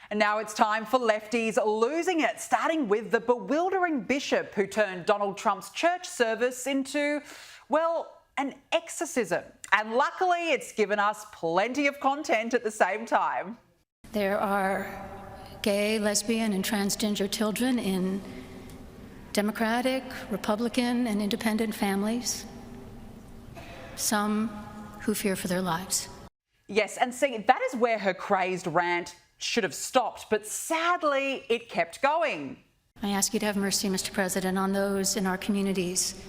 And now it's time for lefties losing it, starting with the bewildering bishop who turned Donald Trump's church service into, well, an exorcism. And luckily, it's given us plenty of content at the same time. There are gay, lesbian, and transgender children in Democratic, Republican, and independent families, some who fear for their lives. Yes, and see, that is where her crazed rant should have stopped, but sadly, it kept going. I ask you to have mercy, Mr. President, on those in our communities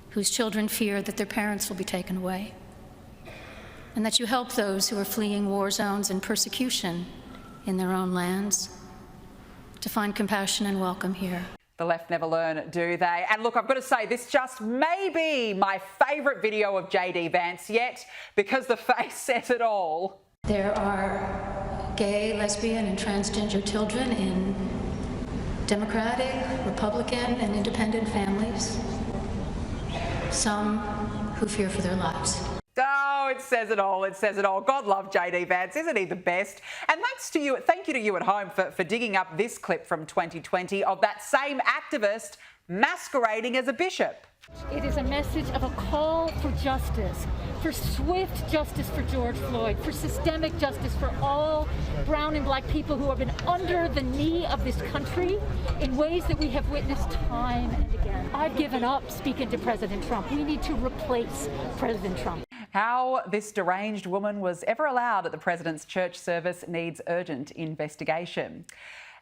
whose children fear that their parents will be taken away, and that you help those who are fleeing war zones and persecution in their own lands to find compassion and welcome here. The left never learn, do they? And look, I've got to say, this just may be my favourite video of JD Vance yet, because the face says it all. There are gay, lesbian, and transgender children in Democratic, Republican, and independent families, some who fear for their lives. Oh, it says it all. It says it all. God love JD Vance. Isn't he the best? And thank you to you at home for digging up this clip from 2020 of that same activist masquerading as a bishop. It is a message of a call for justice, for swift justice for George Floyd, for systemic justice for all brown and black people who have been under the knee of this country in ways that we have witnessed time and again. I've given up speaking to President Trump. We need to replace President Trump. How this deranged woman was ever allowed at the president's church service needs urgent investigation.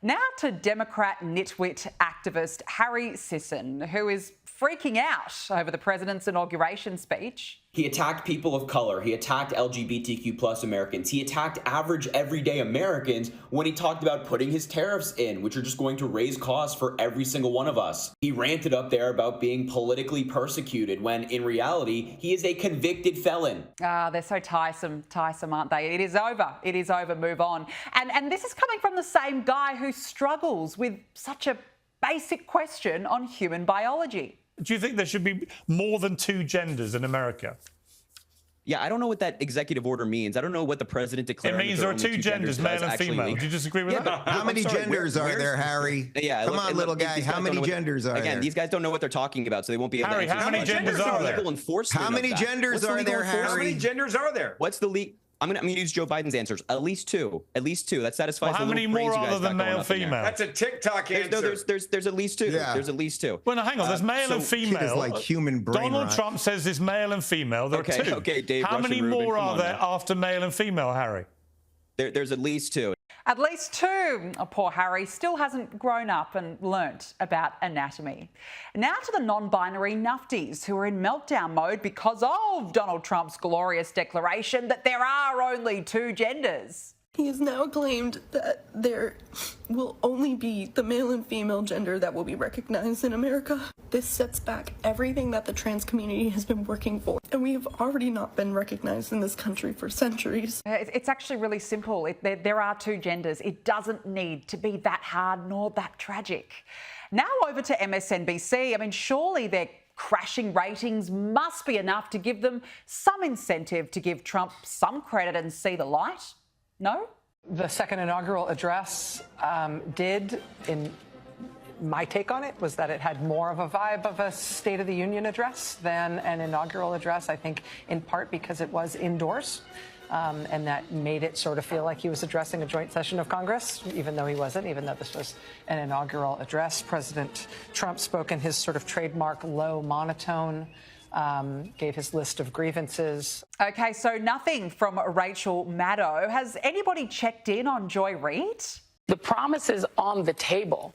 Now to Democrat nitwit activist Harry Sisson, who is freaking out over the president's inauguration speech. He attacked people of color. He attacked LGBTQ+ Americans. He attacked average, everyday Americans when he talked about putting his tariffs in, which are just going to raise costs for every single one of us. He ranted up there about being politically persecuted when, in reality, he is a convicted felon. They're so tiresome, aren't they? It is over. It is over. Move on. And this is coming from the same guy who struggles with such a basic question on human biology. Do you think there should be more than two genders in America? Yeah, I don't know what that executive order means. I don't know what the president declared. It means there are two genders, male and female. Do you disagree with that? How many genders are there, Harry? Yeah, Come on, little guy. How many genders are there? Again, these guys don't know what they're talking about, so they won't be able to answer. Harry, how many genders are there? How many genders are there, Harry? How many genders are there? What's the legal? I'm gonna use Joe Biden's answers. At least two. At least two. That satisfies. Well, how many more other than male, female? That's a TikTok answer. No, there's at least two. Yeah. There's at least two. Well, no, hang on. There's male and female. It's like human brain Donald rot. Trump says there's male and female. There are two. Okay, Dave. How many more are there after male and female, Harry? There's at least two. At least two. Oh, poor Harry still hasn't grown up and learnt about anatomy. Now to the non-binary nufties who are in meltdown mode because of Donald Trump's glorious declaration that there are only two genders. He has now claimed that there will only be the male and female gender that will be recognized in America. This sets back everything that the trans community has been working for, and we have already not been recognized in this country for centuries. It's actually really simple. There are two genders. It doesn't need to be that hard nor that tragic. Now over to MSNBC. I mean, surely their crashing ratings must be enough to give them some incentive to give Trump some credit and see the light. No? The second inaugural address did, in my take on it, was that it had more of a vibe of a State of the Union address than an inaugural address, I think in part because it was indoors. And that made it sort of feel like he was addressing a joint session of Congress, even though he wasn't, even though this was an inaugural address. President Trump spoke in his sort of trademark low monotone, gave his list of grievances. OK, so nothing from Rachel Maddow. Has anybody checked in on Joy Reid? The promises on the table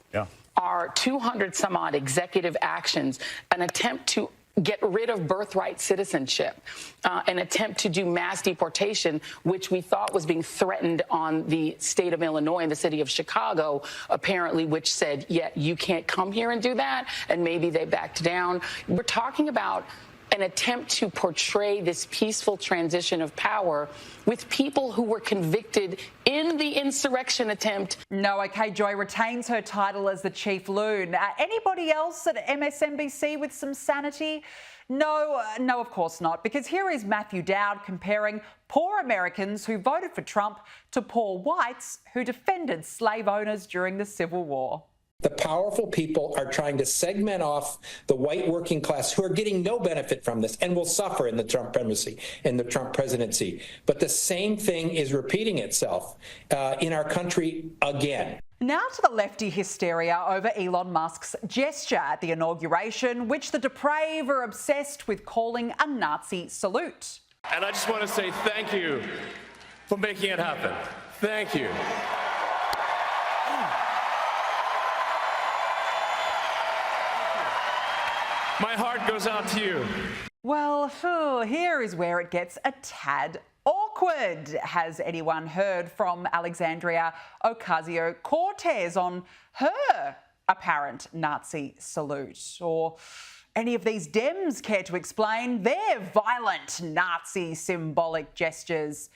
are 200 some odd executive actions, an attempt to get rid of birthright citizenship, an attempt to do mass deportation, which we thought was being threatened on the state of Illinois and the city of Chicago, apparently, which said, yeah, you can't come here and do that. And maybe they backed down. We're talking about an attempt to portray this peaceful transition of power with people who were convicted in the insurrection attempt. No, OK, Joy retains her title as the chief loon. Anybody else at MSNBC with some sanity? No, of course not, because here is Matthew Dowd comparing poor Americans who voted for Trump to poor whites who defended slave owners during the Civil War. The powerful people are trying to segment off the white working class who are getting no benefit from this and will suffer in the Trump presidency. But the same thing is repeating itself in our country again. Now to the lefty hysteria over Elon Musk's gesture at the inauguration, which the depraved are obsessed with calling a Nazi salute. And I just want to say thank you for making it happen. Thank you. My heart goes out to you. Well, here is where it gets a tad awkward. Has anyone heard from Alexandria Ocasio-Cortez on her apparent Nazi salute? Or any of these Dems care to explain their violent Nazi symbolic gestures?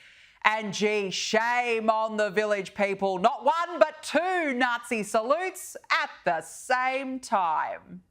And gee, shame on the village people. Not one, but two Nazi salutes at the same time.